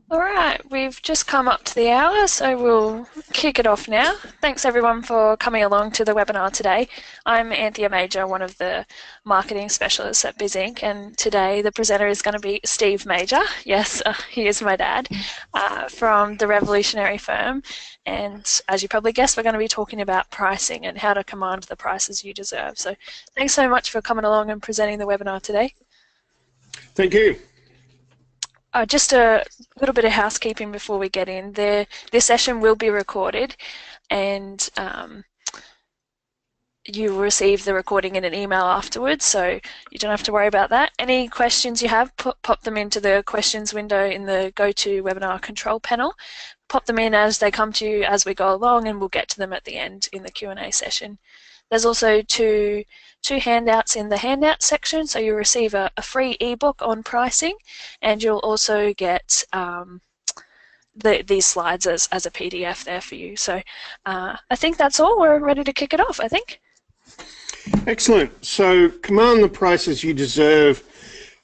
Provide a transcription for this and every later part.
All right, we've just come up to the hour, so we'll kick it off now. Thanks everyone for coming along to the webinar today. I'm Anthea Major, one of the marketing specialists at BizInc, and today the presenter is going to be Steve Major. Yes, he is my dad, from the Revolutionary firm. And as you probably guessed, we're going to be talking about pricing and how to command the prices you deserve. So thanks so much for coming along and presenting the webinar today. Thank you. Just a little bit of housekeeping before we get in. This session will be recorded, and you will receive the recording in an email afterwards, so you don't have to worry about that. Any questions you have, pop them into the questions window in the GoToWebinar control panel. Pop them in as they come to you as we go along, and we'll get to them at the end in the Q&A session. There's also two handouts in the handout section, so you'll receive a free ebook on pricing, and you'll also get these slides as a PDF there for you. So I think that's all. We're ready to kick it off, I think. Excellent. So, Command the Prices You Deserve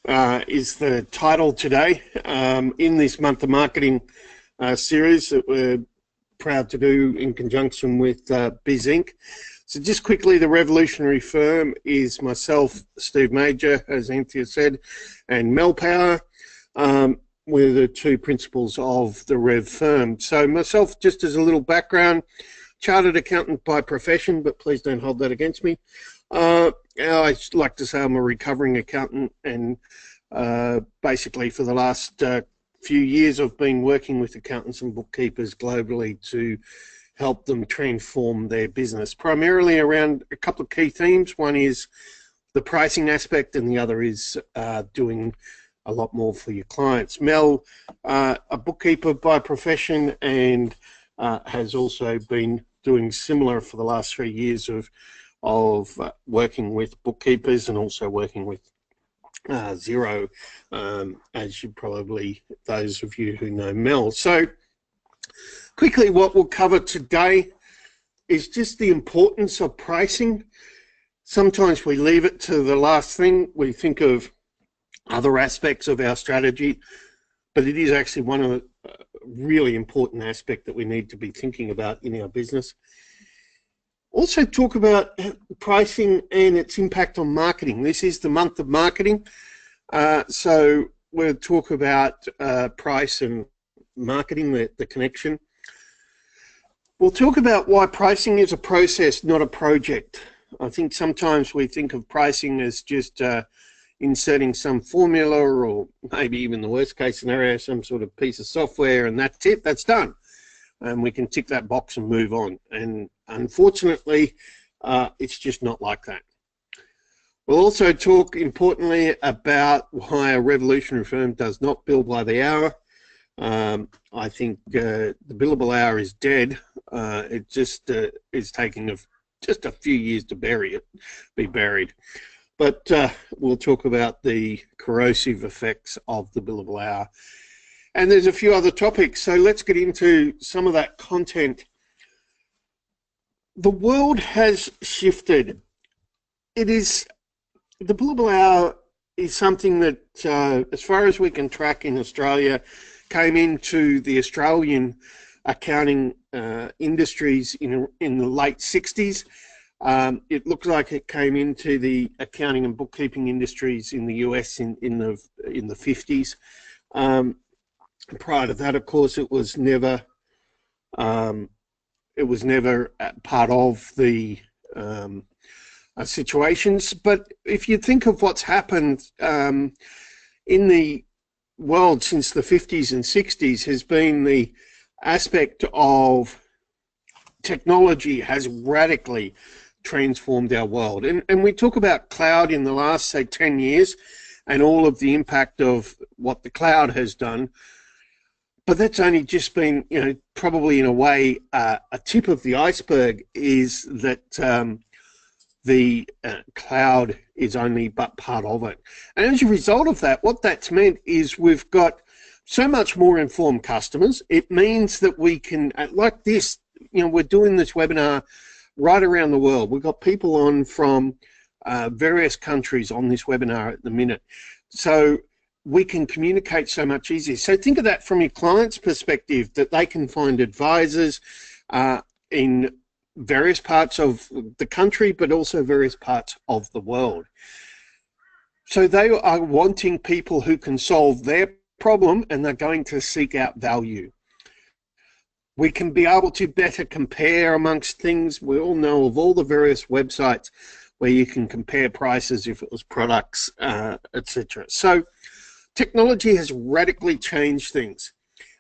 is the title today in this month of marketing series that we're proud to do in conjunction with BizInc. So just quickly, the Revolutionary firm is myself, Steve Major, as Anthea said, and Mel Power. We're the two principals of the Rev firm. So myself, just as a little background, chartered accountant by profession, but please don't hold that against me. I like to say I'm a recovering accountant, and basically for the last few years I've been working with accountants and bookkeepers globally to help them transform their business, primarily around a couple of key themes. One is the pricing aspect, and the other is doing a lot more for your clients. Mel, a bookkeeper by profession, and has also been doing similar for the last 3 years of working with bookkeepers and also working with Xero, as you probably, those of you who know Mel. So quickly, what we'll cover today is just the importance of pricing. Sometimes we leave it to the last thing. We think of other aspects of our strategy, but it is actually one of the really important aspects that we need to be thinking about in our business. Also talk about pricing and its impact on marketing. This is the month of marketing, so we'll talk about price and marketing, the connection. We'll talk about why pricing is a process, not a project. I think sometimes we think of pricing as just inserting some formula, or maybe even the worst case scenario, some sort of piece of software, and that's it, that's done. And we can tick that box and move on. And unfortunately, it's just not like that. We'll also talk, importantly, about why a revolutionary firm does not bill by the hour. I think the billable hour is dead. It just is taking just a few years to be buried. But we'll talk about the corrosive effects of the billable hour. And there's a few other topics, so let's get into some of that content. The world has shifted. The billable hour is something that, as far as we can track in Australia, came into the Australian accounting industries in the late 60s. It looks like it came into the accounting and bookkeeping industries in the US in the 50s. Prior to that, of course, it was never part of the situations. But if you think of what's happened in the world since the 50s and 60s, has been the aspect of technology has radically transformed our world. And we talk about cloud in the last, say, 10 years and all of the impact of what the cloud has done. But that's only just been, probably in a way, a tip of the iceberg, is that the cloud is only but part of it. And as a result of that, what that's meant is we've got so much more informed customers. It means that we can, like this, we're doing this webinar right around the world. We've got people on from various countries on this webinar at the minute. So we can communicate so much easier. So think of that from your client's perspective, that they can find advisors in various parts of the country, but also various parts of the world. So they are wanting people who can solve their problem, and they're going to seek out value. We can be able to better compare amongst things. We all know of all the various websites where you can compare prices if it was products, etc. So technology has radically changed things.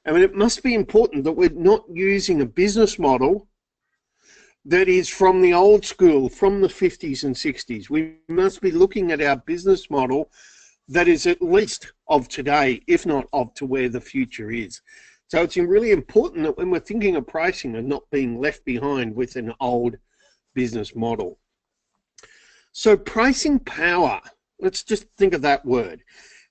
I mean, it must be important that we're not using a business model that is from the old school, from the 50s and 60s. We must be looking at our business model that is at least of today, if not of to where the future is. So it's really important that when we're thinking of pricing and not being left behind with an old business model. So pricing power, let's just think of that word.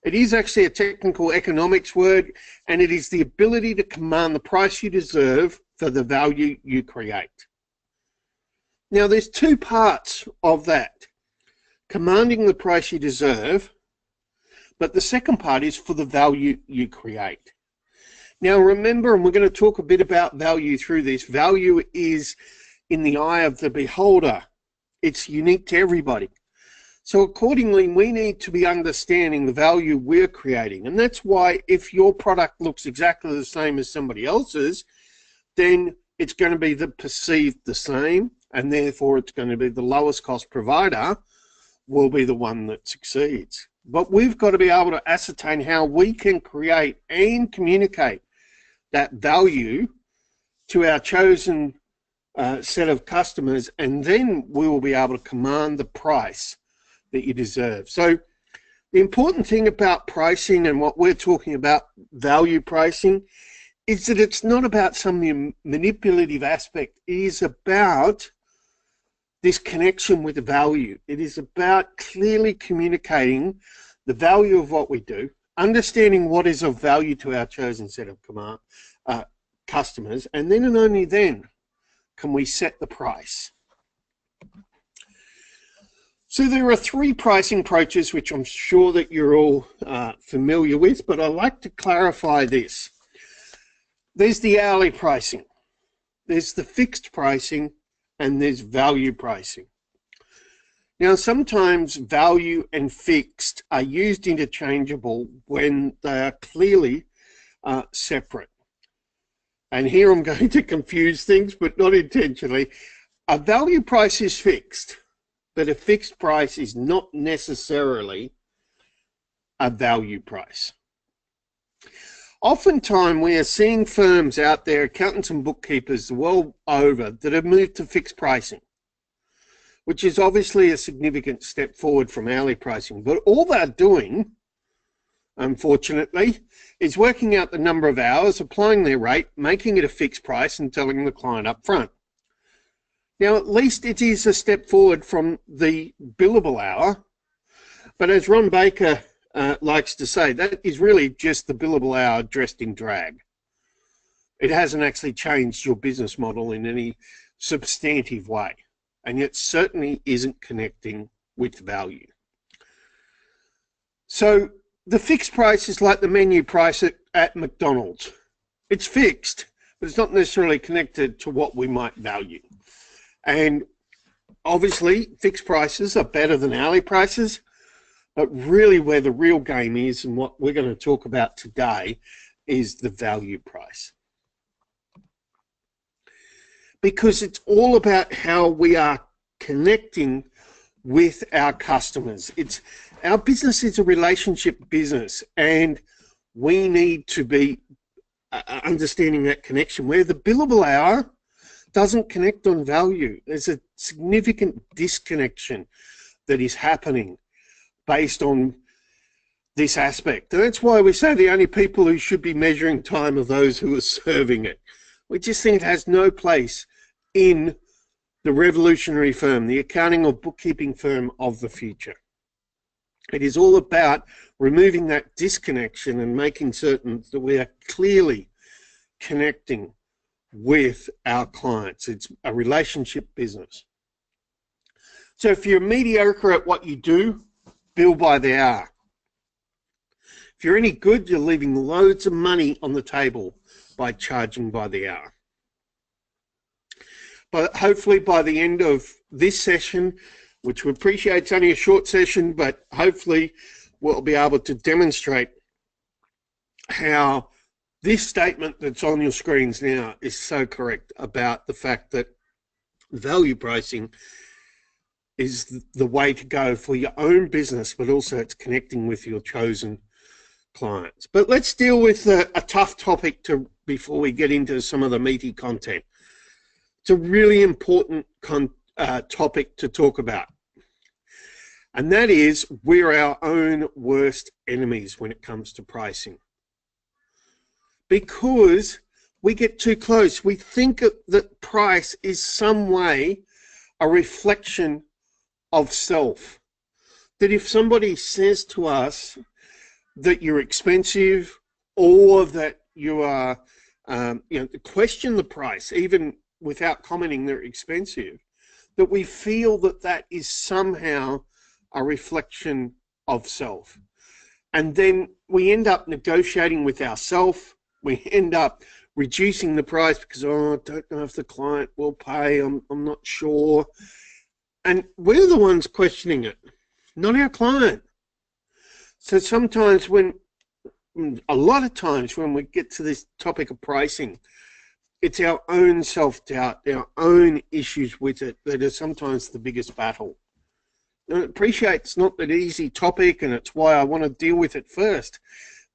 It is actually a technical economics word, and it is the ability to command the price you deserve for the value you create. Now, there's two parts of that. Commanding the price you deserve, but the second part is for the value you create. Now, remember, and we're going to talk a bit about value through this, value is in the eye of the beholder. It's unique to everybody. So accordingly, we need to be understanding the value we're creating. And that's why if your product looks exactly the same as somebody else's, then it's going to be perceived the same, and therefore it's going to be the lowest cost provider will be the one that succeeds. But we've got to be able to ascertain how we can create and communicate that value to our chosen set of customers, and then we will be able to command the price that you deserve. So the important thing about pricing and what we're talking about, value pricing, is that it's not about some manipulative aspect. It is about this connection with the value. It is about clearly communicating the value of what we do, understanding what is of value to our chosen set of customers, and then and only then can we set the price. So there are three pricing approaches which I'm sure that you're all familiar with, but I'd like to clarify this. There's the hourly pricing, there's the fixed pricing, and there's value pricing. Now, sometimes value and fixed are used interchangeable when they are clearly separate. And here I'm going to confuse things, but not intentionally. A value price is fixed, but a fixed price is not necessarily a value price. Oftentimes, we are seeing firms out there, accountants and bookkeepers the world over, that have moved to fixed pricing, which is obviously a significant step forward from hourly pricing. But all they're doing, unfortunately, is working out the number of hours, applying their rate, making it a fixed price, and telling the client up front. Now, at least it is a step forward from the billable hour, but as Ron Baker likes to say, that is really just the billable hour dressed in drag. It hasn't actually changed your business model in any substantive way, and yet certainly isn't connecting with value. So the fixed price is like the menu price at McDonald's. It's fixed, but it's not necessarily connected to what we might value. And obviously, fixed prices are better than hourly prices, but really where the real game is, and what we're going to talk about today, is the value price. Because it's all about how we are connecting with our customers. Our business is a relationship business, and we need to be understanding that connection, where the billable hour doesn't connect on value. There's a significant disconnection that is happening based on this aspect. And that's why we say the only people who should be measuring time are those who are serving it. We just think it has no place in the revolutionary firm, the accounting or bookkeeping firm of the future. It is all about removing that disconnection and making certain that we are clearly connecting with our clients. It's a relationship business. So if you're mediocre at what you do, bill by the hour. If you're any good, you're leaving loads of money on the table by charging by the hour. But hopefully by the end of this session, which we appreciate it's only a short session, but hopefully we'll be able to demonstrate how this statement that's on your screens now is so correct about the fact that value pricing is the way to go for your own business, but also it's connecting with your chosen clients. But let's deal with a tough topic before we get into some of the meaty content. It's a really important topic to talk about. And that is, we're our own worst enemies when it comes to pricing. Because we get too close. We think that price is some way a reflection of self. That if somebody says to us that you're expensive or that you are, question the price, even without commenting they're expensive, that we feel that that is somehow a reflection of self. And then we end up negotiating with ourselves. We end up reducing the price because, oh, I don't know if the client will pay, I'm not sure. And we're the ones questioning it, not our client. So sometimes a lot of times when we get to this topic of pricing, it's our own self-doubt, our own issues with it that are sometimes the biggest battle. And I appreciate it's not an easy topic, and it's why I want to deal with it first,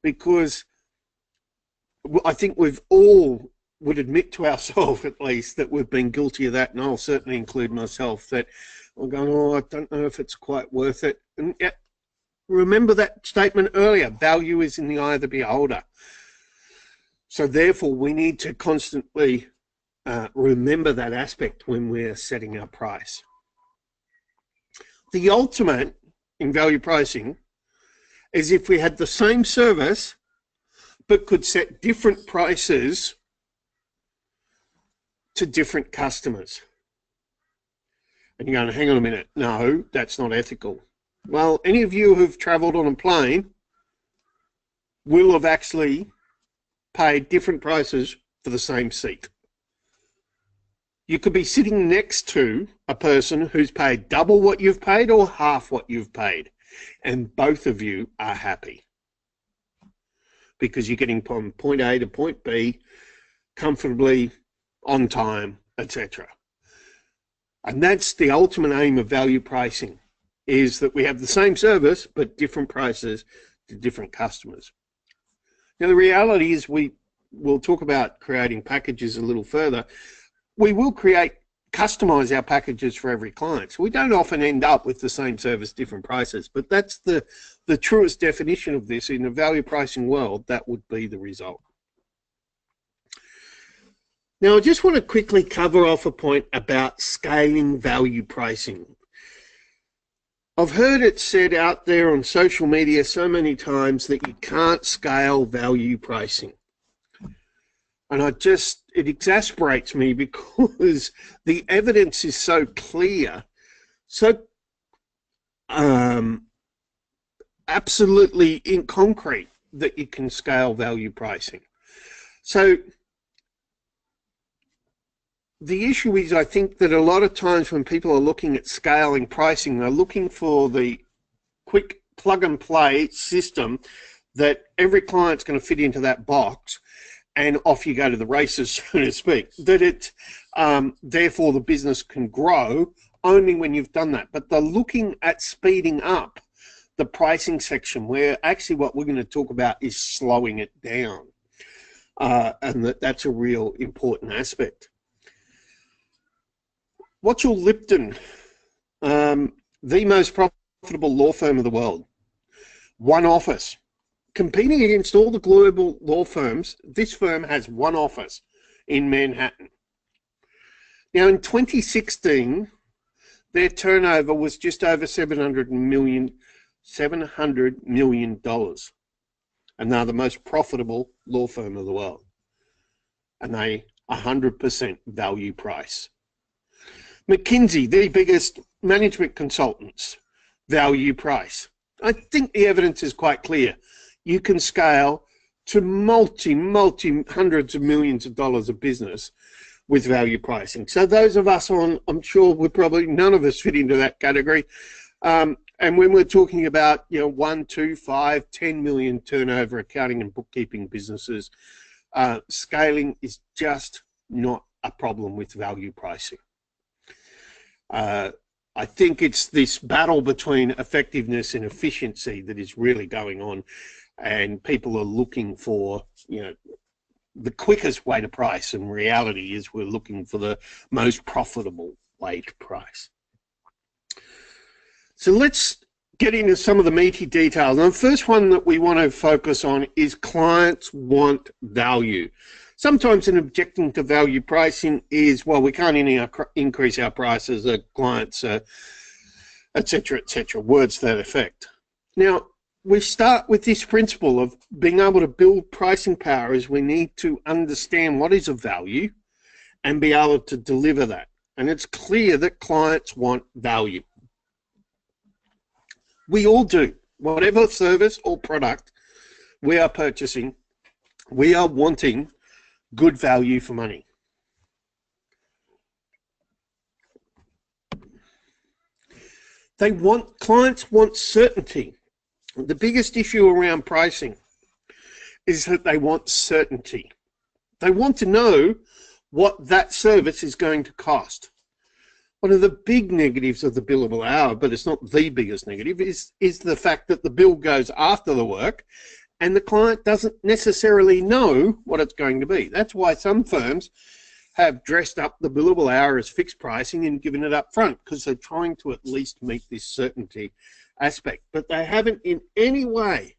because I think we've all would admit to ourselves, at least, that we've been guilty of that, and I'll certainly include myself, that I'm going, oh, I don't know if it's quite worth it. And yet, remember that statement earlier, value is in the eye of the beholder. So therefore, we need to constantly remember that aspect when we're setting our price. The ultimate in value pricing is if we had the same service but could set different prices to different customers. And you're going, hang on a minute, no, that's not ethical. Well, any of you who've traveled on a plane will have actually paid different prices for the same seat. You could be sitting next to a person who's paid double what you've paid or half what you've paid, and both of you are happy because you're getting from point A to point B comfortably, on time, etc. And that's the ultimate aim of value pricing, is that we have the same service but different prices to different customers. Now, the reality is we'll talk about creating packages a little further. We will customize our packages for every client. So we don't often end up with the same service, different prices, but that's the truest definition of this. In a value pricing world, that would be the result. Now, I just want to quickly cover off a point about scaling value pricing. I've heard it said out there on social media so many times that you can't scale value pricing. And it exasperates me because the evidence is so clear, so absolutely in concrete that you can scale value pricing. So the issue is, I think that a lot of times when people are looking at scaling pricing, they're looking for the quick plug and play system that every client's going to fit into that box, and off you go to the races, so to speak. That therefore the business can grow only when you've done that. But they're looking at speeding up the pricing section, where actually what we're going to talk about is slowing it down. And that's a real important aspect. What's your Lipton? The most profitable law firm of the world. One office. Competing against all the global law firms, this firm has one office in Manhattan. Now, in 2016, their turnover was just over $700 million. And they're the most profitable law firm of the world. And they 100% value price. McKinsey, the biggest management consultants, value price. I think the evidence is quite clear. you can scale to multi hundreds of millions of dollars of business with value pricing. So those of us on, I'm sure we're probably, none of us fit into that category. And when we're talking about, 1, 2, 5, 10 million turnover accounting and bookkeeping businesses, scaling is just not a problem with value pricing. I think it's this battle between effectiveness and efficiency that is really going on, and people are looking for, the quickest way to price, and reality is we're looking for the most profitable way to price. So let's get into some of the meaty details. And the first one that we want to focus on is clients want value. Sometimes an objecting to value pricing is, well, we can't increase our prices, the clients, et cetera, words to that effect. Now, we start with this principle of being able to build pricing power is we need to understand what is of value and be able to deliver that. And it's clear that clients want value. We all do. Whatever service or product we are purchasing, we are wanting good value for money. Clients want certainty. The biggest issue around pricing is that they want certainty. They want to know what that service is going to cost. One of the big negatives of the billable hour, but it's not the biggest negative, is the fact that the bill goes after the work and the client doesn't necessarily know what it's going to be. That's why some firms have dressed up the billable hour as fixed pricing and given it up front, because they're trying to at least meet this certainty aspect. But they haven't in any way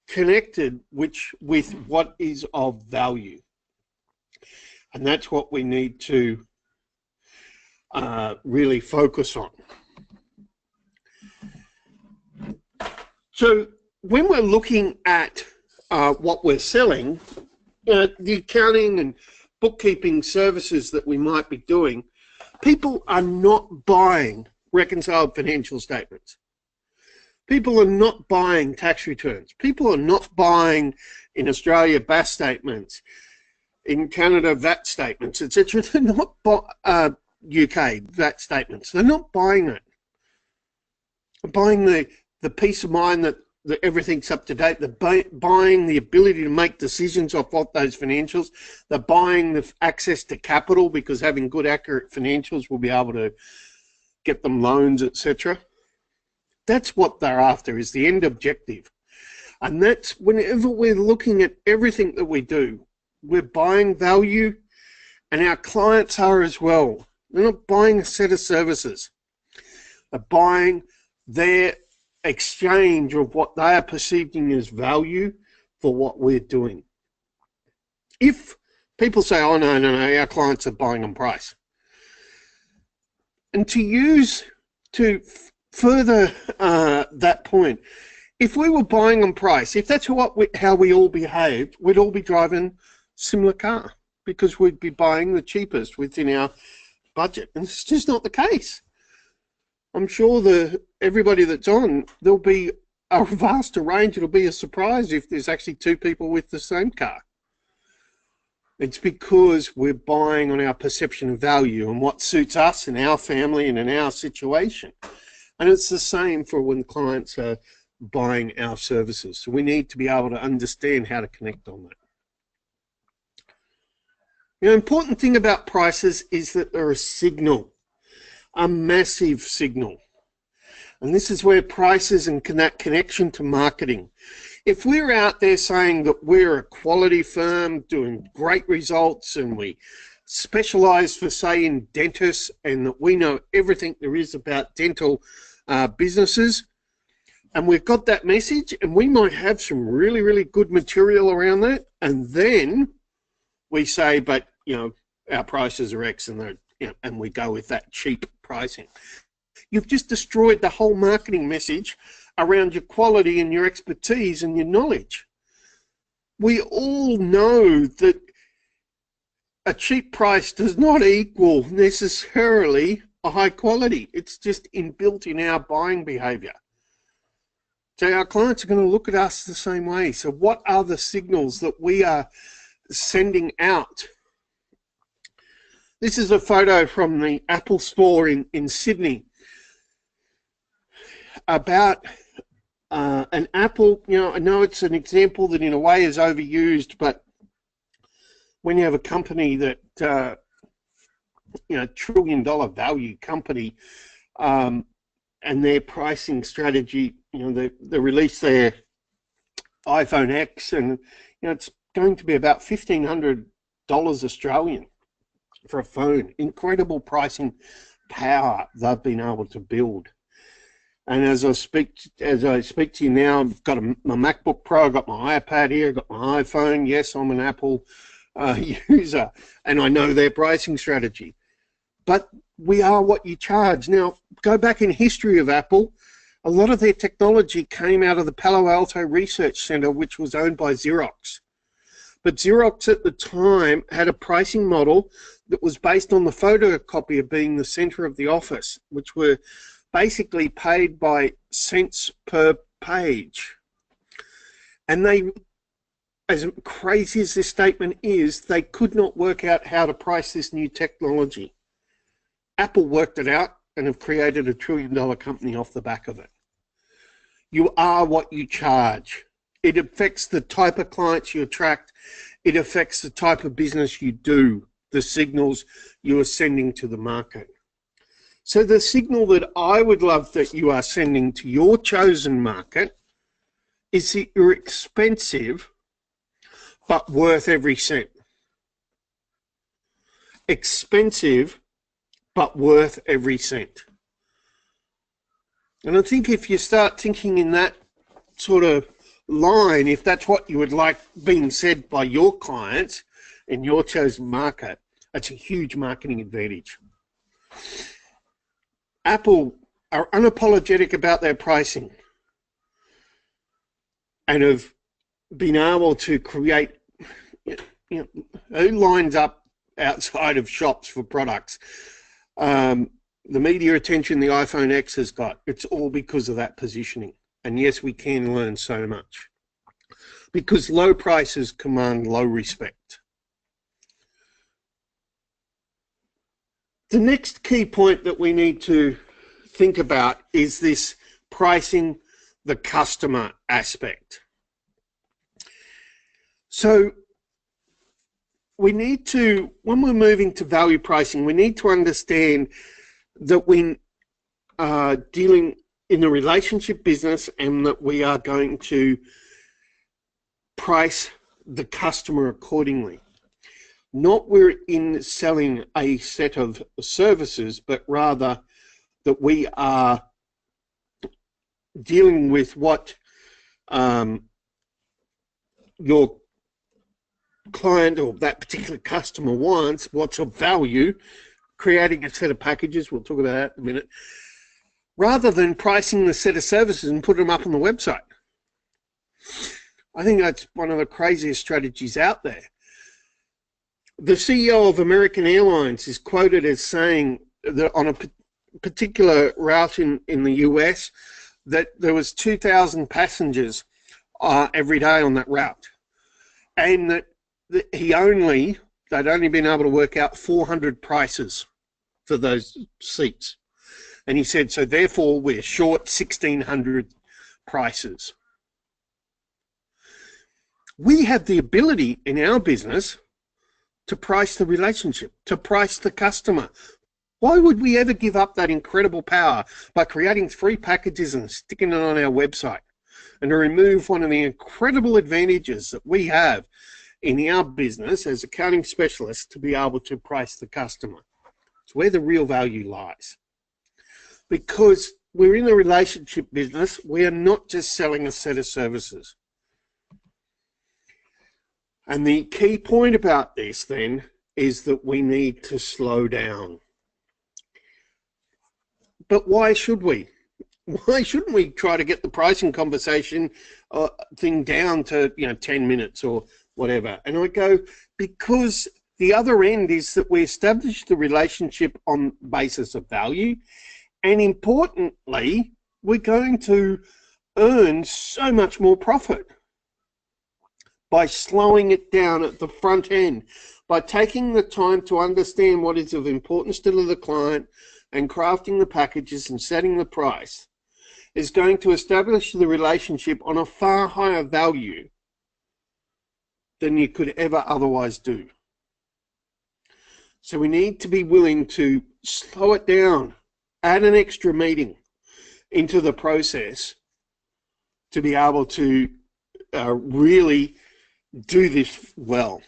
connected with what is of value. And that's what we need to really focus on. So when we're looking at what we're selling, the accounting and bookkeeping services that we might be doing, people are not buying reconciled financial statements. People are not buying tax returns. People are not buying, in Australia, BAS statements, in Canada, VAT statements, etc. They're not UK VAT statements. They're not buying it. They're buying the peace of mind that everything's up to date. They're buying the ability to make decisions off what those financials. They're buying the access to capital, because having good, accurate financials will be able to get them loans, etc. That's what they're after, is the end objective. And that's whenever we're looking at everything that we do, we're buying value, and our clients are as well. They're not buying a set of services. They're buying their exchange of what they are perceiving as value for what we're doing. If people say, oh, no, our clients are buying on price. And to further that point, if we were buying on price, if that's how we all behaved, we'd all be driving similar car, because we'd be buying the cheapest within our budget. And it's just not the case. I'm sure everybody that's on, there'll be a vast range. It'll be a surprise if there's actually two people with the same car. It's because we're buying on our perception of value and what suits us and our family and in our situation. And it's the same for when clients are buying our services. So we need to be able to understand how to connect on that. The important thing about prices is that they're a signal, a massive signal. And this is where prices and that connection to marketing. If we're out there saying that we're a quality firm doing great results and we specialize for, say, in dentists, and that we know everything there is about dental businesses, and we've got that message, and we might have some really, really good material around that, and then we say, but, our prices are X, and and we go with that cheap pricing. You've just destroyed the whole marketing message around your quality and your expertise and your knowledge. We all know that a cheap price does not equal necessarily a high quality. It's just inbuilt in our buying behavior. So our clients are going to look at us the same way. So what are the signals that we are sending out? This is a photo from the Apple store in Sydney about an Apple. You know, I know it's an example that in a way is overused, but when you have a company that, you know, $1 trillion value company, and their pricing strategy, you know, they released their iPhone X, and you know, it's going to be about $1,500 Australian for a phone. Incredible pricing power they've been able to build. And as I speak to you now, I've got my MacBook Pro, I've got my iPad here, I've got my iPhone. Yes, I'm an Apple user, and I know their pricing strategy. But we are what you charge. Now, go back in history of Apple, a lot of their technology came out of the Palo Alto Research Center, which was owned by Xerox. But Xerox at the time had a pricing model that was based on the photocopier being the center of the office, which were basically paid by cents per page. And they, as crazy as this statement is, they could not work out how to price this new technology. Apple worked it out and have created a $1 trillion company off the back of it. You are what you charge. It affects the type of clients you attract. It affects the type of business you do, the signals you are sending to the market. So the signal that I would love that you are sending to your chosen market is that you're expensive, but worth every cent. Expensive, but worth every cent. And I think if you start thinking in that sort of line, if that's what you would like being said by your clients in your chosen market, that's a huge marketing advantage. Apple are unapologetic about their pricing and have been able to create, you know, who lines up outside of shops for products? The media attention the iPhone X has got, it's all because of that positioning. And yes, we can learn so much, because low prices command low respect. The next key point that we need to think about is this pricing the customer aspect. So we need to, when we're moving to value pricing, we need to understand that we are dealing in a relationship business and that we are going to price the customer accordingly. Not we're in selling a set of services, but rather that we are dealing with what your client or that particular customer wants, what's of value, creating a set of packages, we'll talk about that in a minute, rather than pricing the set of services and putting them up on the website. I think that's one of the craziest strategies out there. The CEO of American Airlines is quoted as saying that on a particular route in the US, that there was 2,000 passengers every day on that route, and that they'd only been able to work out 400 prices for those seats. And he said, so therefore we're short 1,600 prices. We have the ability in our business to price the relationship, to price the customer. Why would we ever give up that incredible power by creating free packages and sticking it on our website, and to remove one of the incredible advantages that we have in our business as accounting specialists to be able to price the customer? It's where the real value lies. Because we're in a relationship business, we are not just selling a set of services. And the key point about this then is that we need to slow down. But why should we? Why shouldn't we try to get the pricing conversation thing down to 10 minutes or whatever? And I go, because the other end is that we establish the relationship on the basis of value, and importantly, we're going to earn so much more profit by slowing it down at the front end, by taking the time to understand what is of importance to the client and crafting the packages and setting the price, is going to establish the relationship on a far higher value than you could ever otherwise do. So we need to be willing to slow it down, add an extra meeting into the process to be able to really do this well.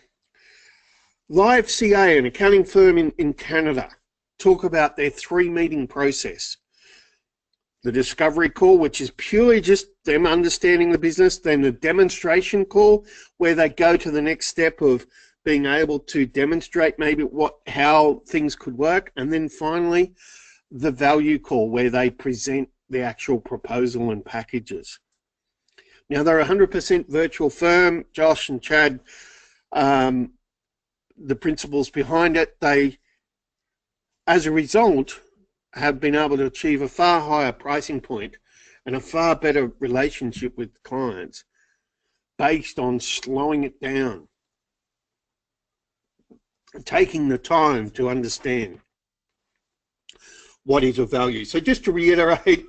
Live CA, an accounting firm in Canada, talk about their 3-meeting process. The discovery call, which is purely just them understanding the business, then the demonstration call, where they go to the next step of being able to demonstrate maybe how things could work, and then finally the value call, where they present the actual proposal and packages. Now, they're a 100% virtual firm. Josh and Chad, the principles behind it, they, as a result, have been able to achieve a far higher pricing point and a far better relationship with clients based on slowing it down, taking the time to understand what is of value. So just to reiterate,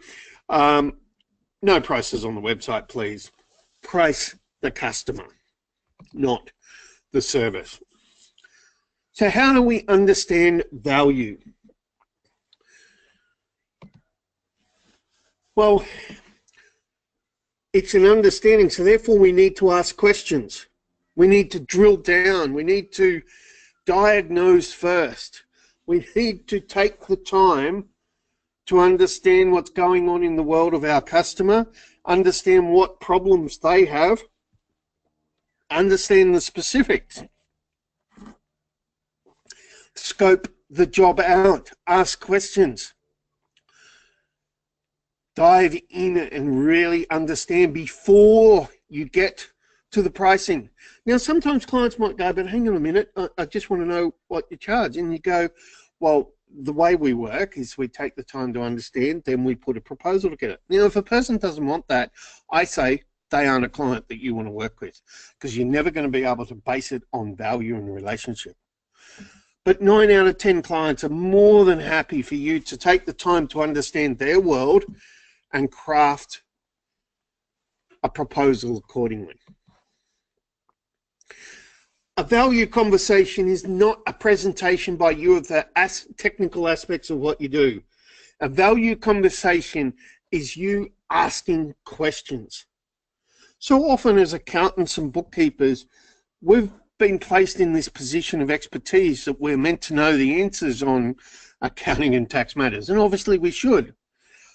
no prices on the website, please. Price the customer, not the service. So how do we understand value? Well, it's an understanding, so therefore we need to ask questions. We need to drill down. We need to diagnose first. We need to take the time to understand what's going on in the world of our customer, understand what problems they have, understand the specifics, scope the job out, ask questions, dive in and really understand before you get to the pricing. Now, sometimes clients might go, but hang on a minute, I just want to know what you charge. And you go, well, the way we work is we take the time to understand, then we put a proposal together. Now, if a person doesn't want that, I say they aren't a client that you want to work with, because you're never going to be able to base it on value and relationship. But 9 out of 10 clients are more than happy for you to take the time to understand their world and craft a proposal accordingly. A value conversation is not a presentation by you of the technical aspects of what you do. A value conversation is you asking questions. So often as accountants and bookkeepers, we've been placed in this position of expertise that we're meant to know the answers on accounting and tax matters, and obviously we should.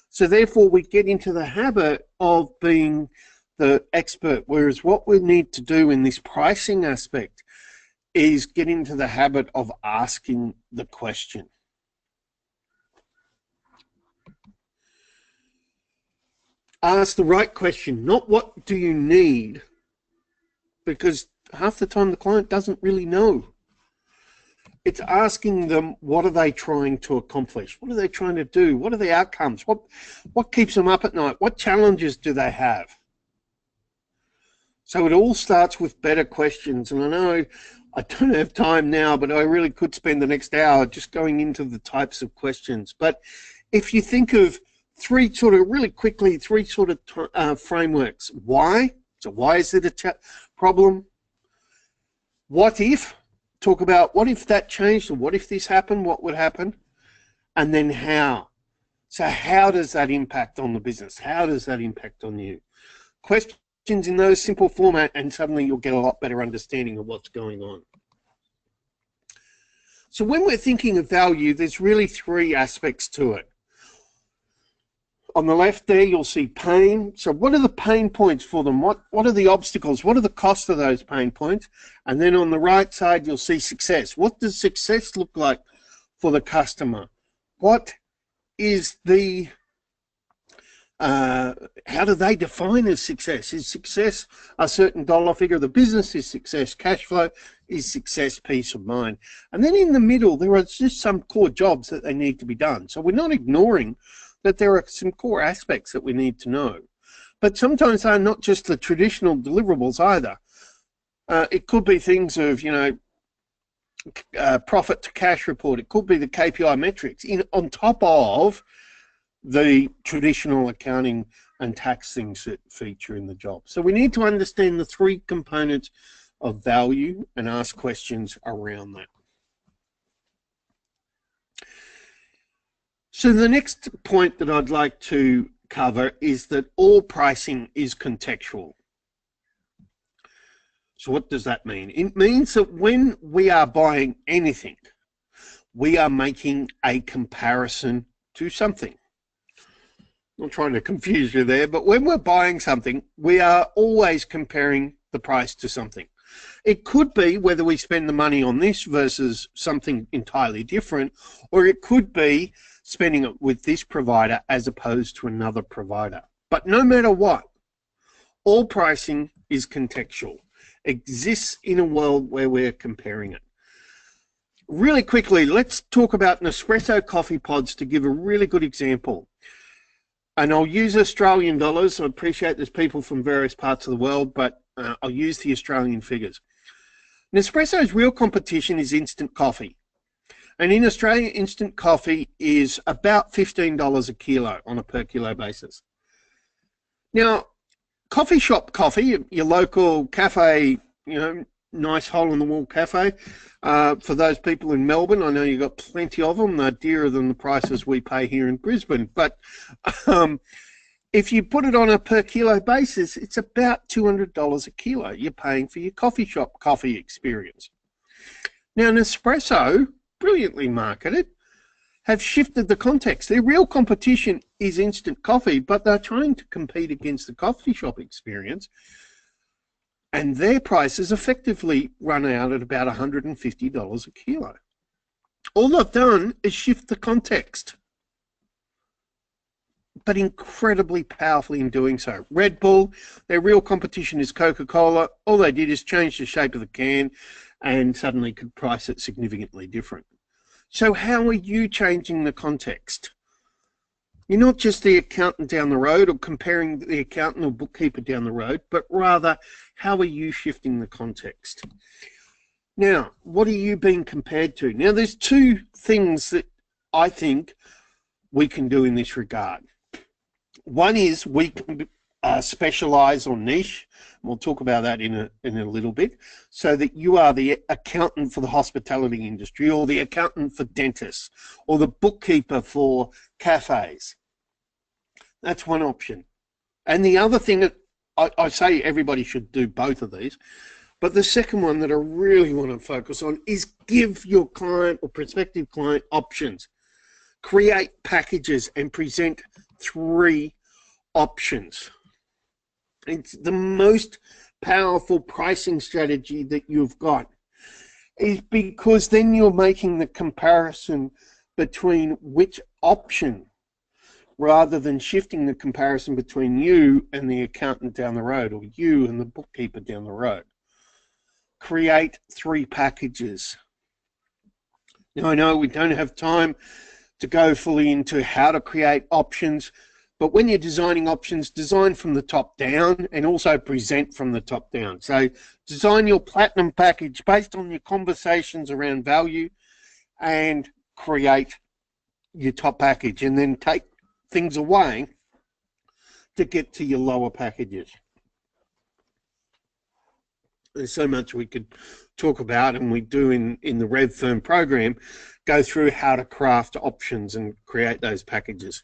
So therefore we get into the habit of being the expert, whereas what we need to do in this pricing aspect is get into the habit of asking the question. Ask the right question, not what do you need, because half the time the client doesn't really know. It's asking them, what are they trying to accomplish? What are they trying to do? What are the outcomes? What keeps them up at night? What challenges do they have? So it all starts with better questions. And I know I don't have time now, but I really could spend the next hour just going into the types of questions. But if you think of three sort of frameworks. Why? So why is it a problem? What if? Talk about what if that changed, or what if this happened, what would happen? And then how? So how does that impact on the business? How does that impact on you? Questions in those simple format, and suddenly you'll get a lot better understanding of what's going on. So when we're thinking of value, there's really 3 aspects to it. On the left there, you'll see pain. So what are the pain points for them? What are the obstacles? What are the costs of those pain points? And then on the right side, you'll see success. What does success look like for the customer? What is the, how do they define as success? Is success a certain dollar figure? The business is success. Cash flow is success, peace of mind. And then in the middle, there are just some core jobs that they need to be done. So we're not ignoring that there are some core aspects that we need to know. But sometimes they're not just the traditional deliverables either. It could be things of, profit to cash report. It could be the KPI metrics on top of the traditional accounting and tax things that feature in the job. So we need to understand the three components of value and ask questions around that. So the next point that I'd like to cover is that all pricing is contextual. So what does that mean? It means that when we are buying anything, we are making a comparison to something. I'm not trying to confuse you there, but when we're buying something, we are always comparing the price to something. It could be whether we spend the money on this versus something entirely different, or it could be spending it with this provider as opposed to another provider. But no matter what, all pricing is contextual. It exists in a world where we're comparing it. Really quickly, let's talk about Nespresso coffee pods to give a really good example. And I'll use Australian dollars. I appreciate there's people from various parts of the world, but I'll use the Australian figures. Nespresso's real competition is instant coffee. And in Australia, instant coffee is about $15 a kilo on a per kilo basis. Now, coffee shop coffee, your local cafe, nice hole-in-the-wall cafe, for those people in Melbourne, I know you've got plenty of them. They're dearer than the prices we pay here in Brisbane. But if you put it on a per kilo basis, it's about $200 a kilo you're paying for your coffee shop coffee experience. Now, Nespresso, brilliantly marketed, have shifted the context. Their real competition is instant coffee, but they're trying to compete against the coffee shop experience, and their prices effectively run out at about $150 a kilo. All they've done is shift the context, but incredibly powerfully in doing so. Red Bull, their real competition is Coca-Cola. All they did is change the shape of the can and suddenly could price it significantly different. So how are you changing the context? You're not just the accountant down the road or comparing the accountant or bookkeeper down the road, but rather, how are you shifting the context? Now, what are you being compared to? Now, there's two things that I think we can do in this regard. One is we can specialize or niche. We'll talk about that in a little bit, so that you are the accountant for the hospitality industry, or the accountant for dentists, or the bookkeeper for cafes. That's one option. And the other thing that I say everybody should do both of these, but the second one that I really want to focus on is give your client or prospective client options. Create packages and present 3 options. It's the most powerful pricing strategy that you've got, is because then you're making the comparison between which option, rather than shifting the comparison between you and the accountant down the road, or you and the bookkeeper down the road. Create 3 packages. Now, I know we don't have time to go fully into how to create options, but when you're designing options, design from the top down and also present from the top down. So design your platinum package based on your conversations around value and create your top package, and then take things away to get to your lower packages. There's so much we could talk about, and we do in the RevFirm program, go through how to craft options and create those packages.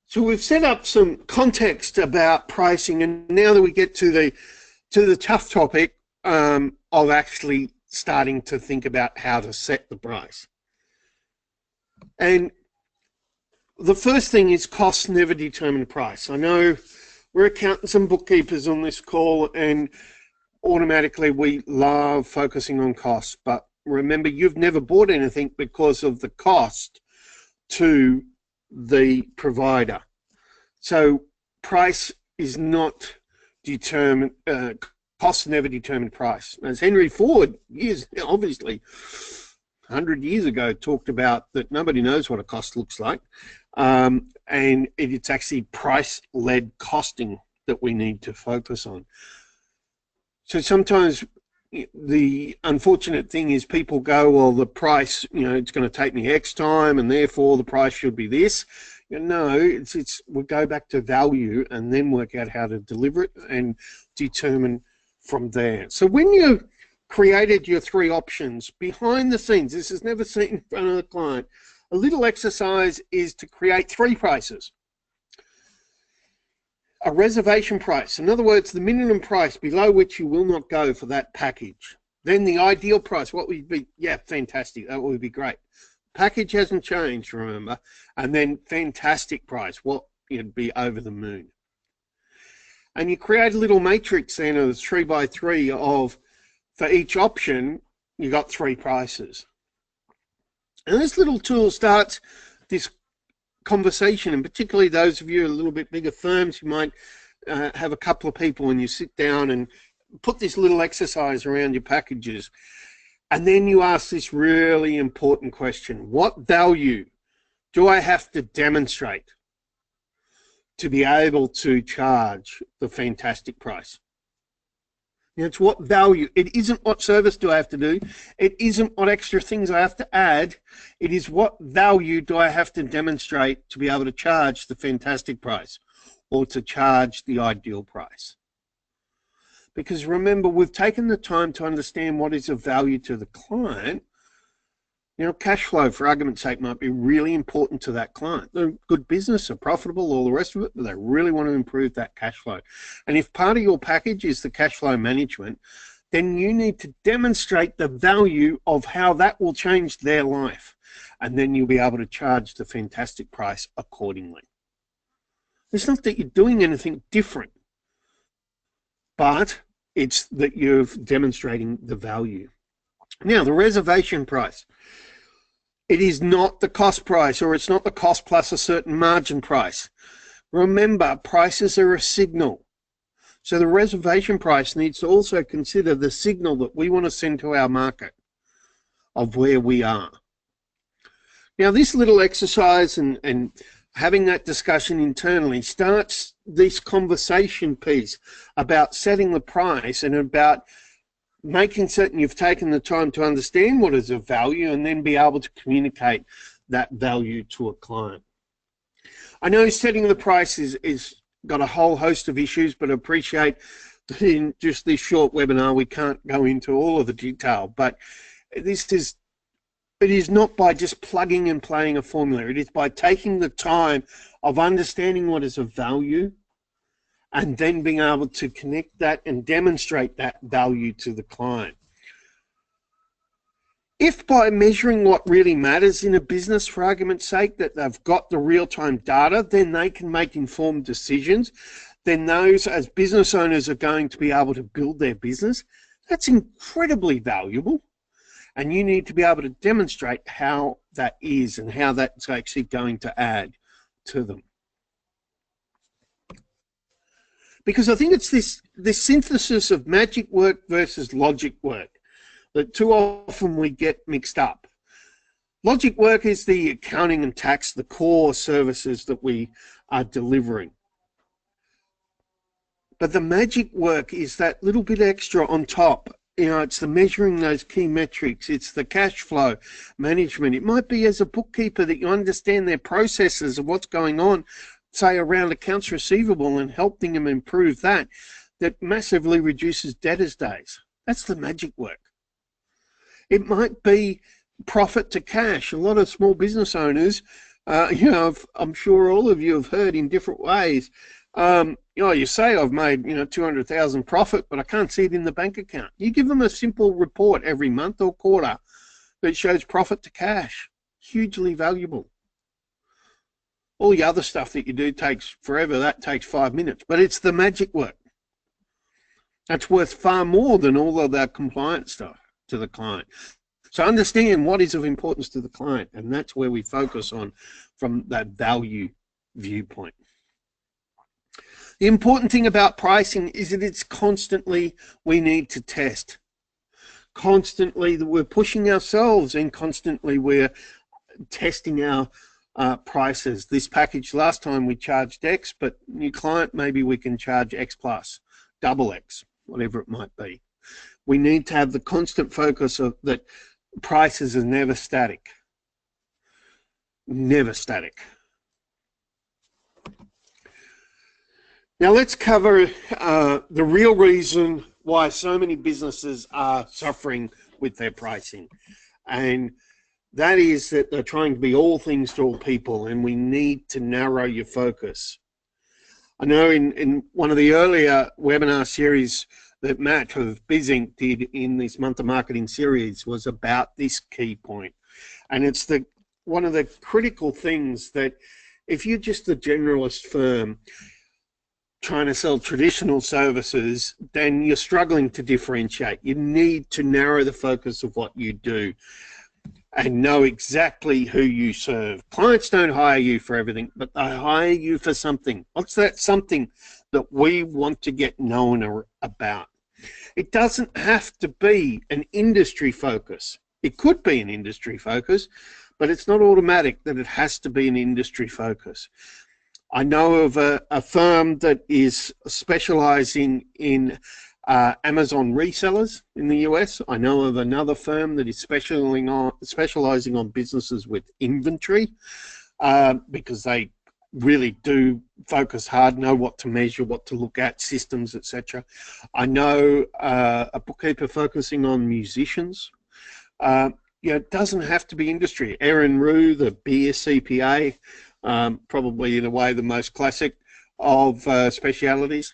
So we've set up some context about pricing, and now that we get to the tough topic of actually starting to think about how to set the price. And the first thing is costs never determine price. I know we're accountants and bookkeepers on this call, and automatically we love focusing on costs, but remember, you've never bought anything because of the cost to the provider. So price is not determined, costs never determine price. As Henry Ford, obviously 100 years ago, talked about that nobody knows what a cost looks like. and it's actually price-led costing that we need to focus on. So sometimes the unfortunate thing is people go, well, the price, it's going to take me X time, and therefore the price should be this. No, we'll go back to value and then work out how to deliver it and determine from there. So when you created your 3 options, behind the scenes, this is never seen in front of the client, a little exercise is to create 3 prices. A reservation price, in other words, the minimum price below which you will not go for that package. Then the ideal price, what would be, yeah, fantastic, that would be great. Package hasn't changed, remember. And then fantastic price, what you'd be over the moon. And you create a little matrix then of 3 by 3 of, for each option, you got 3 prices. And this little tool starts this conversation, and particularly those of you a little bit bigger firms, you might have a couple of people and you sit down and put this little exercise around your packages. And then you ask this really important question: what value do I have to demonstrate to be able to charge the fantastic price? It's what value. It isn't what service do I have to do. It isn't what extra things I have to add. It is what value do I have to demonstrate to be able to charge the fantastic price or to charge the ideal price. Because remember, we've taken the time to understand what is of value to the client. Cash flow, for argument's sake, might be really important to that client. They're good business, are profitable, all the rest of it, but they really want to improve that cash flow. And if part of your package is the cash flow management, then you need to demonstrate the value of how that will change their life. And then you'll be able to charge the fantastic price accordingly. It's not that you're doing anything different, but it's that you're demonstrating the value. Now, the reservation price. It is not the cost price, or it's not the cost plus a certain margin price. Remember, prices are a signal. So the reservation price needs to also consider the signal that we want to send to our market of where we are. Now, this little exercise and having that discussion internally starts this conversation piece about setting the price and about making certain you've taken the time to understand what is of value and then be able to communicate that value to a client. I know setting the price is got a whole host of issues, but I appreciate that in just this short webinar we can't go into all of the detail. But it is not by just plugging and playing a formula. It is by taking the time of understanding what is of value and then being able to connect that and demonstrate that value to the client. If by measuring what really matters in a business, for argument's sake, that they've got the real-time data, then they can make informed decisions, then those as business owners are going to be able to build their business. That's incredibly valuable. And you need to be able to demonstrate how that is and how that's actually going to add to them. Because I think it's this synthesis of magic work versus logic work that too often we get mixed up. Logic work is the accounting and tax, the core services that we are delivering. But the magic work is that little bit extra on top. It's the measuring those key metrics. It's the cash flow management. It might be as a bookkeeper that you understand their processes of what's going on, say around accounts receivable, and helping them improve that massively reduces debtors days. That's the magic work. It might be profit to cash. A lot of small business owners, I'm sure all of you have heard in different ways, you say I've made 200,000 profit, but I can't see it in the bank account. You give them a simple report every month or quarter that shows profit to cash. Hugely valuable. All the other stuff that you do takes forever. That takes 5 minutes. But it's the magic work. That's worth far more than all of that compliance stuff to the client. So understand what is of importance to the client, and that's where we focus on from that value viewpoint. The important thing about pricing is that it's constantly we need to test. Constantly we're pushing ourselves, and constantly we're testing our prices. This package last time we charged X, but new client, maybe we can charge X plus, double X, whatever it might be. We need to have the constant focus of that prices are never static. Never static. Now let's cover the real reason why so many businesses are suffering with their pricing. And that is that they're trying to be all things to all people, and we need to narrow your focus. I know in one of the earlier webinar series that Matt of BizInc did in this month of marketing series was about this key point. And it's one of the critical things that if you're just a generalist firm trying to sell traditional services, then you're struggling to differentiate. You need to narrow the focus of what you do and know exactly who you serve. Clients don't hire you for everything, but they hire you for something. What's that something that we want to get known about? It doesn't have to be an industry focus. It could be an industry focus, but it's not automatic that it has to be an industry focus. I know of a firm that is specializing in Amazon resellers in the US. I know of another firm that is specializing on businesses with inventory because they really do focus hard, know what to measure, what to look at, systems, etc. I know a bookkeeper focusing on musicians. It doesn't have to be industry. Aaron Rue, the beer CPA, probably in a way the most classic of specialities.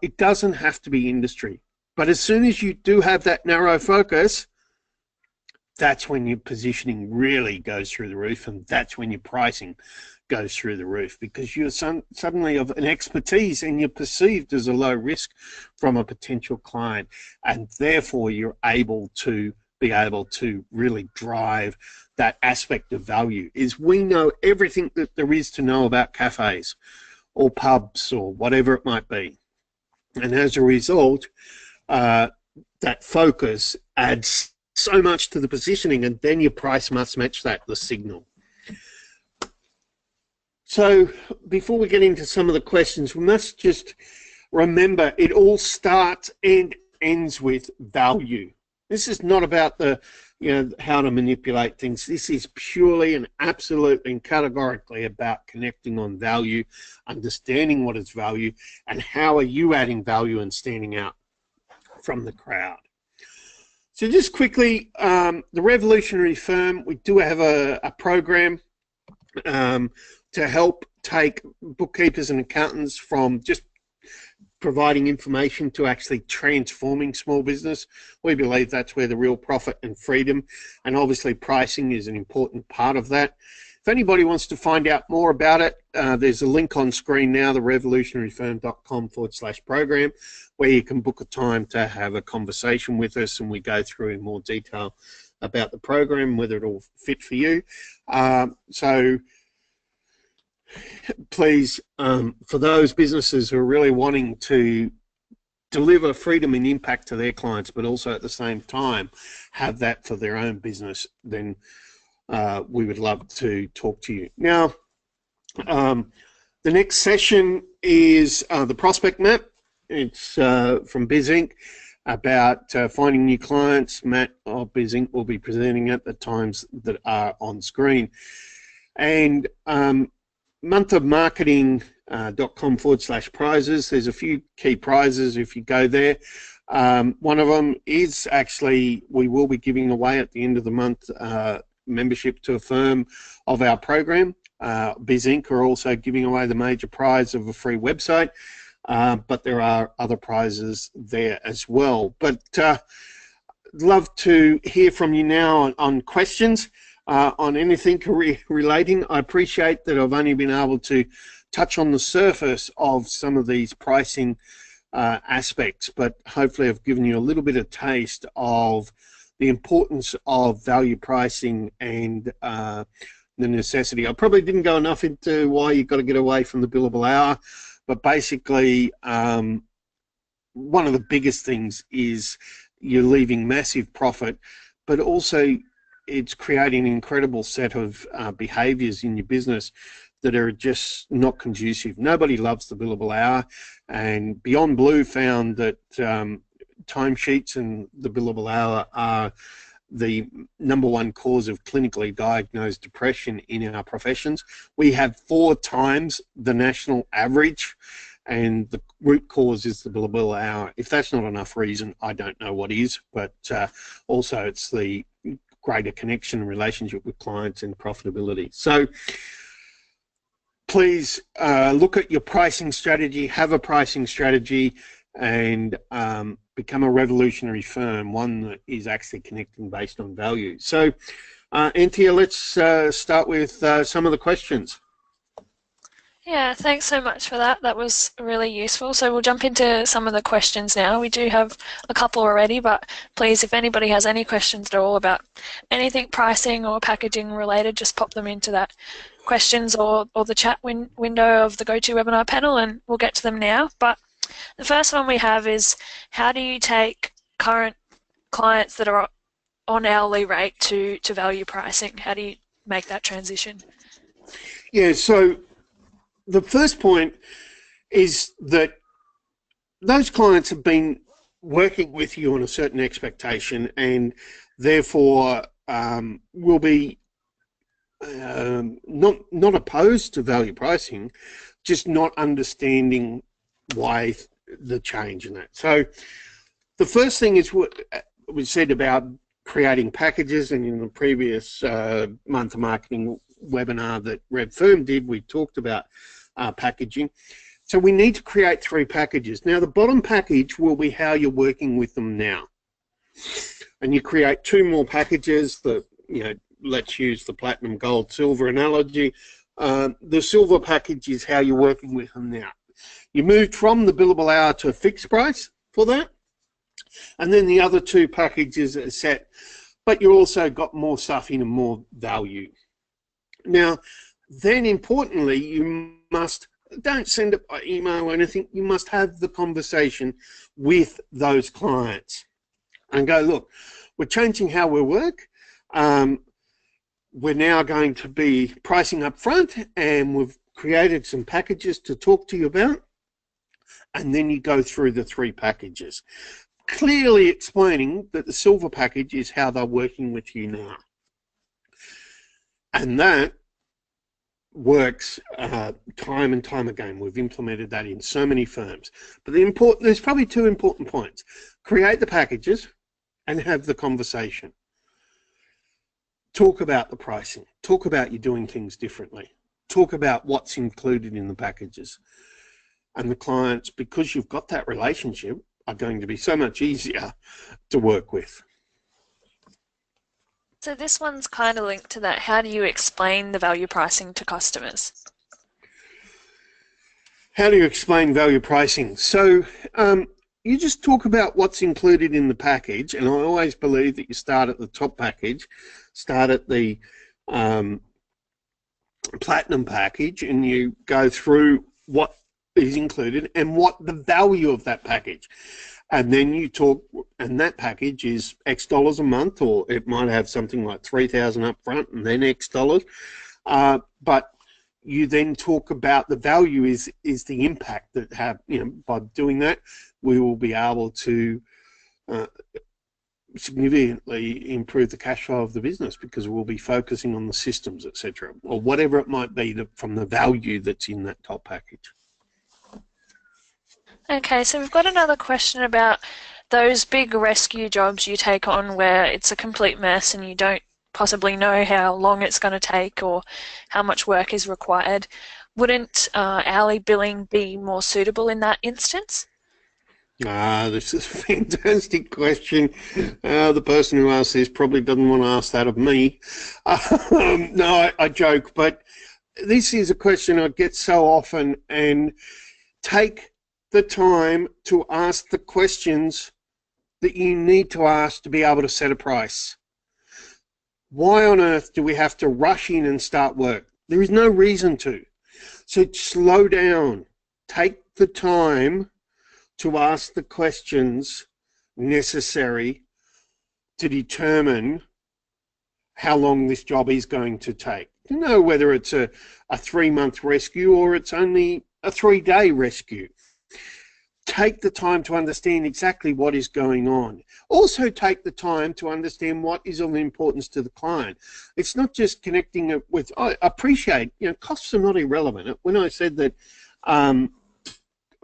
It doesn't have to be industry, but as soon as you do have that narrow focus, that's when your positioning really goes through the roof, and that's when your pricing goes through the roof, because you're suddenly of an expertise and you're perceived as a low risk from a potential client, and therefore you're able to really drive that aspect of value. Is we know everything that there is to know about cafes or pubs or whatever it might be. And as a result, that focus adds so much to the positioning, and then your price must match that, the signal. So before we get into some of the questions, we must just remember it all starts and ends with value. This is not about how to manipulate things. This is purely and absolutely and categorically about connecting on value, understanding what is value, and how are you adding value and standing out from the crowd. So just quickly, the Revolutionary Firm, we do have a program to help take bookkeepers and accountants from just providing information to actually transforming small business. We believe that's where the real profit and freedom, and obviously pricing is an important part of that. If anybody wants to find out more about it, there's a link on screen now, therevolutionaryfirm.com/program, where you can book a time to have a conversation with us, and we go through in more detail about the program, whether it'll fit for you. So please, for those businesses who are really wanting to deliver freedom and impact to their clients, but also at the same time have that for their own business, then we would love to talk to you. Now, the next session is the prospect map. It's from BizInc about finding new clients. Matt of BizInc will be presenting at the times that are on screen. And monthofmarketing.com/prizes. There's a few key prizes if you go there. One of them is actually, we will be giving away at the end of the month membership to a firm of our program. BizInc are also giving away the major prize of a free website, but there are other prizes there as well. But love to hear from you now on questions. On anything relating. I appreciate that I've only been able to touch on the surface of some of these pricing aspects, but hopefully I've given you a little bit of taste of the importance of value pricing and the necessity. I probably didn't go enough into why you've got to get away from the billable hour, but basically one of the biggest things is you're leaving massive profit, but also it's creating an incredible set of behaviours in your business that are just not conducive. Nobody loves the billable hour, and Beyond Blue found that timesheets and the billable hour are the #1 cause of clinically diagnosed depression in our professions. We have 4 times the national average, and the root cause is the billable hour. If that's not enough reason, I don't know what is, but also it's the greater connection and relationship with clients and profitability. So please look at your pricing strategy, have a pricing strategy, and become a revolutionary firm, one that is actually connecting based on value. So, Anthea, let's start with some of the questions. Yeah, thanks so much for that. That was really useful. So we'll jump into some of the questions now. We do have a couple already, but please, if anybody has any questions at all about anything pricing or packaging related, just pop them into that questions or the chat window of the GoToWebinar panel, and we'll get to them now. But the first one we have is, how do you take current clients that are on hourly rate to value pricing? How do you make that transition? Yeah, so the first point is that those clients have been working with you on a certain expectation, and therefore will be not opposed to value pricing, just not understanding why the change in that. So the first thing is what we said about creating packages, and in the previous month of marketing webinar that RevFirm did, we talked about packaging. So we need to create 3 packages. Now the bottom package will be how you're working with them now, and you create 2 more packages that, let's use the platinum, gold, silver analogy. The silver package is how you're working with them now. You moved from the billable hour to a fixed price for that, and then the other 2 packages are set, but you also got more stuff in and more value. Now, then importantly, you must, don't send it by email or anything, you must have the conversation with those clients and go, look, we're changing how we work. We're now going to be pricing up front, and we've created some packages to talk to you about. And then you go through the 3 packages, clearly explaining that the silver package is how they're working with you now. And that works time and time again. We've implemented that in so many firms. But there's probably 2 important points. Create the packages and have the conversation. Talk about the pricing. Talk about you doing things differently. Talk about what's included in the packages. And the clients, because you've got that relationship, are going to be so much easier to work with. So this one's kind of linked to that. How do you explain the value pricing to customers? How do you explain value pricing? So you just talk about what's included in the package, and I always believe that you start at the top package, start at the platinum package, and you go through what is included and what the value of that package. And then you talk, and that package is X dollars a month, or it might have something like $3,000 up front and then X dollars. But you then talk about the value is the impact that by doing that, we will be able to significantly improve the cash flow of the business, because we'll be focusing on the systems, etc., or whatever it might be from the value that's in that top package. Okay, so we've got another question about those big rescue jobs you take on where it's a complete mess and you don't possibly know how long it's going to take or how much work is required. Wouldn't hourly billing be more suitable in that instance? This is a fantastic question. The person who asked this probably doesn't want to ask that of me. No, I joke, but this is a question I get so often, and take the time to ask the questions that you need to ask to be able to set a price. Why on earth do we have to rush in and start work? There is no reason to. So slow down. Take the time to ask the questions necessary to determine how long this job is going to take. You know whether it's a 3-month rescue or it's only a 3-day rescue. Take the time to understand exactly what is going on. Also take the time to understand what is of importance to the client. It's not just connecting it with, I appreciate, costs are not irrelevant. When I said that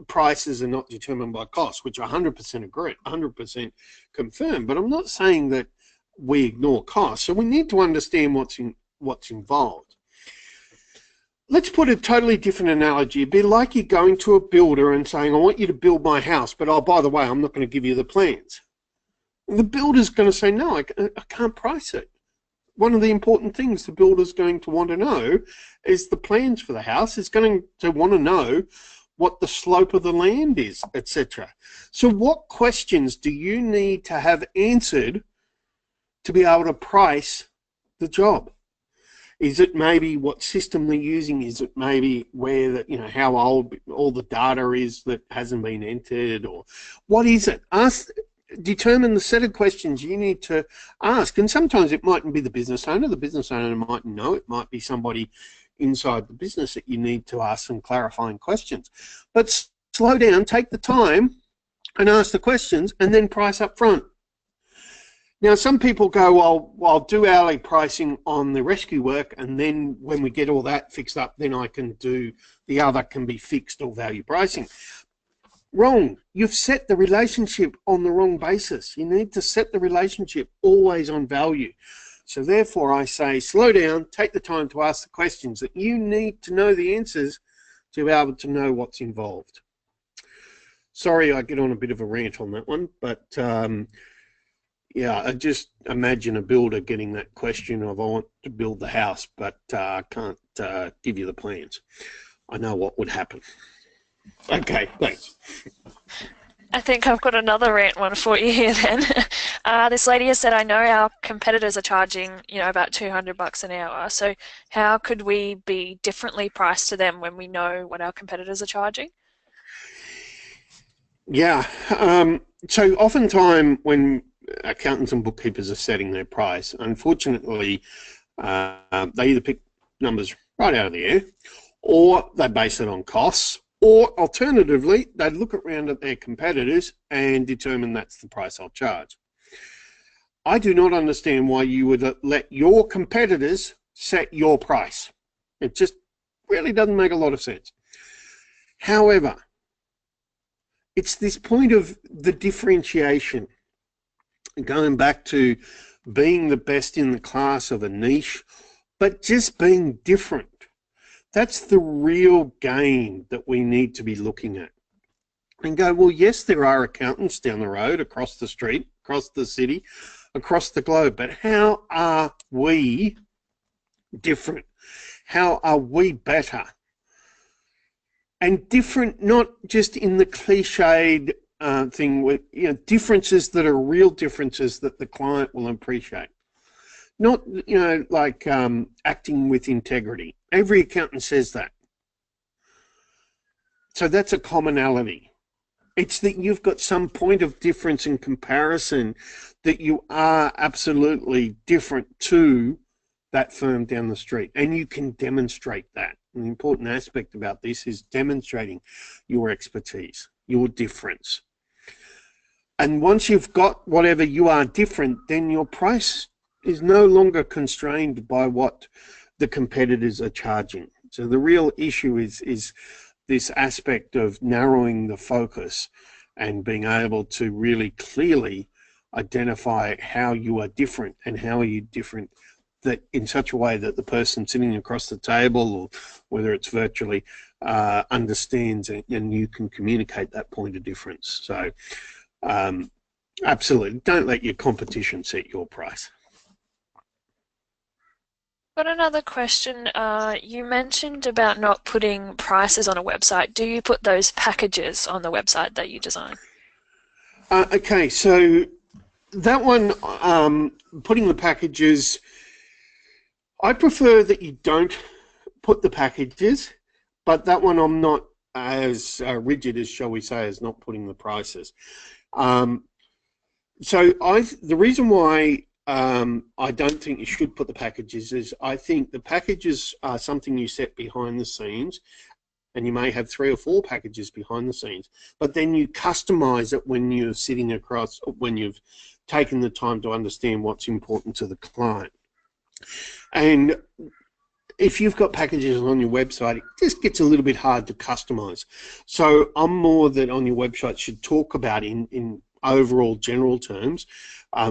prices are not determined by cost, which I 100% agree, 100% confirm, but I'm not saying that we ignore costs. So we need to understand what's involved. Let's put a totally different analogy. It'd be like you going to a builder and saying, I want you to build my house, but oh, by the way, I'm not going to give you the plans. The builder's going to say, no, I can't price it. One of the important things the builder's going to want to know is the plans for the house. It's going to want to know what the slope of the land is, etc. So what questions do you need to have answered to be able to price the job? Is it maybe what system they're using? Is it maybe where that, how old all the data is that hasn't been entered, or what is it? Determine the set of questions you need to ask. And sometimes it mightn't be the business owner. The business owner mightn't know. It might be somebody inside the business that you need to ask some clarifying questions. But slow down, take the time and ask the questions and then price up front. Now, some people go, well, I'll do hourly pricing on the rescue work, and then when we get all that fixed up, then I can do the other can be fixed or value pricing. Wrong. You've set the relationship on the wrong basis. You need to set the relationship always on value. So therefore, I say slow down, take the time to ask the questions that you need to know the answers to be able to know what's involved. Sorry, I get on a bit of a rant on that one, but yeah, I just imagine a builder getting that question of, I want to build the house, but I can't give you the plans. I know what would happen. Okay, thanks. I think I've got another rant one for you here then. This lady has said, I know our competitors are charging, about $200 an hour. So how could we be differently priced to them when we know what our competitors are charging? Yeah, so oftentimes when accountants and bookkeepers are setting their price, unfortunately, they either pick numbers right out of the air, or they base it on costs, or alternatively, they look around at their competitors and determine that's the price I'll charge. I do not understand why you would let your competitors set your price. It just really doesn't make a lot of sense. However, it's this point of the differentiation, going back to being the best in the class of a niche, but just being different. That's the real game that we need to be looking at. And go, well, yes, there are accountants down the road, across the street, across the city, across the globe, but how are we different? How are we better? And different, not just in the cliched thing with differences that are real differences that the client will appreciate. Not like acting with integrity. Every accountant says that. So that's a commonality. It's that you've got some point of difference in comparison, that you are absolutely different to that firm down the street, and you can demonstrate that. And the important aspect about this is demonstrating your expertise, your difference. And once you've got whatever you are different, then your price is no longer constrained by what the competitors are charging. So the real issue is this aspect of narrowing the focus and being able to really clearly identify how you are different and how are you different, that in such a way that the person sitting across the table, or whether it's virtually, understands and you can communicate that point of difference. So absolutely, don't let your competition set your price. Got another question. You mentioned about not putting prices on a website. Do you put those packages on the website that you design? Okay, so that one, putting the packages, I prefer that you don't put the packages, but that one I'm not as rigid as, shall we say, as not putting the prices. So the reason why I don't think you should put the packages as. I think the packages are something you set behind the scenes, and you may have 3 or 4 packages behind the scenes, but then you customize it when you're sitting across, when you've taken the time to understand what's important to the client. And if you've got packages on your website, it just gets a little bit hard to customize. So I'm more that on your website should talk about in overall general terms.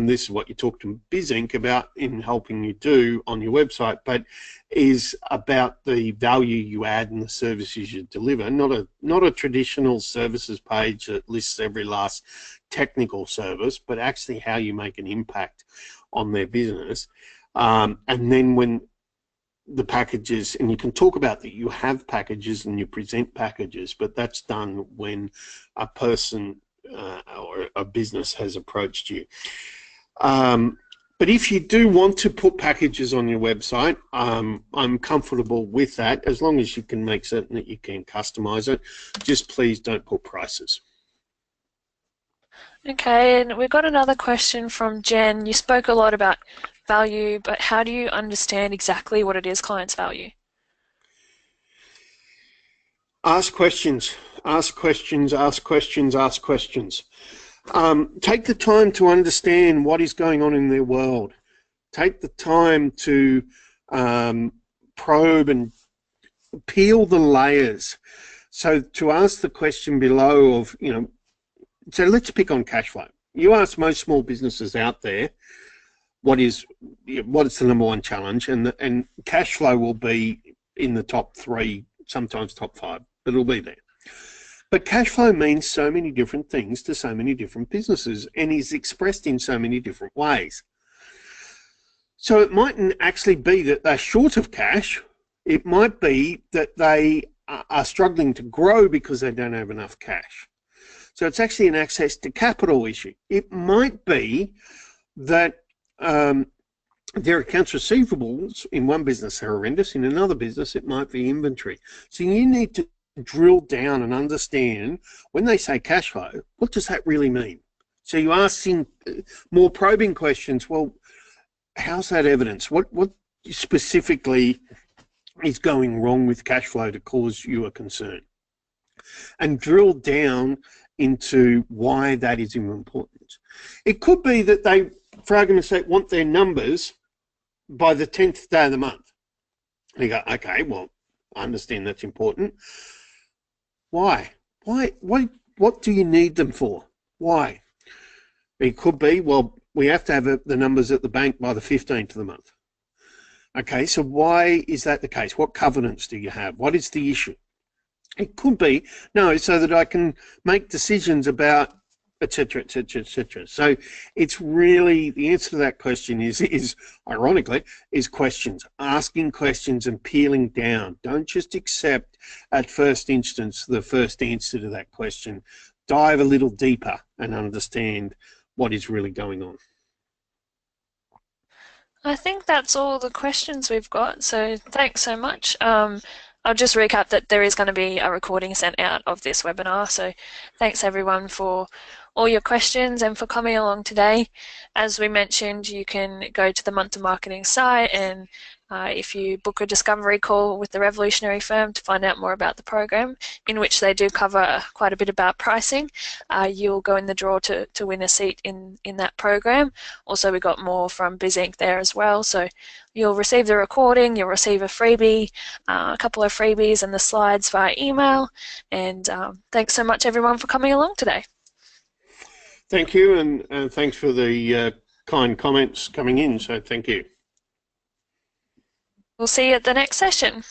This is what you talk to BizInc about in helping you do on your website, but is about the value you add and the services you deliver, not a traditional services page that lists every last technical service, but actually how you make an impact on their business. And then when the packages, and you can talk about that you have packages and you present packages, but that's done when a person or a business has approached you. But if you do want to put packages on your website, I'm comfortable with that, as long as you can make certain that you can customize it. Just please don't put prices. Okay, and we've got another question from Jen. You spoke a lot about value, but how do you understand exactly what it is clients value? Ask questions, ask questions, ask questions, ask questions. Take the time to understand what is going on in their world. Take the time to probe and peel the layers. So to ask the question below of, so let's pick on cash flow. You ask most small businesses out there, what is the number one challenge, and cash flow will be in the top 3, sometimes top 5, but it'll be there. But cash flow means so many different things to so many different businesses and is expressed in so many different ways. So it mightn't actually be that they're short of cash. It might be that they are struggling to grow because they don't have enough cash. So it's actually an access to capital issue. It might be that their accounts receivables in one business are horrendous, in another business it might be inventory. So you need to drill down and understand, when they say cash flow, what does that really mean? So you ask more probing questions. Well, how's that evidence? What specifically is going wrong with cash flow to cause you a concern? And drill down into why that is important. It could be that they, for argument's sake, want their numbers by the 10th day of the month. And you go, okay, well, I understand that's important. Why? What do you need them for? Why? It could be, well, we have to have the numbers at the bank by the 15th of the month. Okay, so why is that the case? What covenants do you have? What is the issue? It could be, no, so that I can make decisions about, etc., etc., etc. So it's really, the answer to that question is ironically, is questions. Asking questions and peeling down. Don't just accept at first instance the first answer to that question. Dive a little deeper and understand what is really going on. I think that's all the questions we've got, so thanks so much. I'll just recap that there is going to be a recording sent out of this webinar, so thanks everyone for all your questions and for coming along today. As we mentioned, you can go to the Month of Marketing site, and if you book a discovery call with the Revolutionary firm to find out more about the program, in which they do cover quite a bit about pricing, you'll go in the draw to win a seat in that program. Also, we got more from BizInc there as well, so you'll receive the recording, you'll receive a freebie, a couple of freebies and the slides via email, and thanks so much everyone for coming along today. Thank you, and thanks for the kind comments coming in, so thank you. We'll see you at the next session.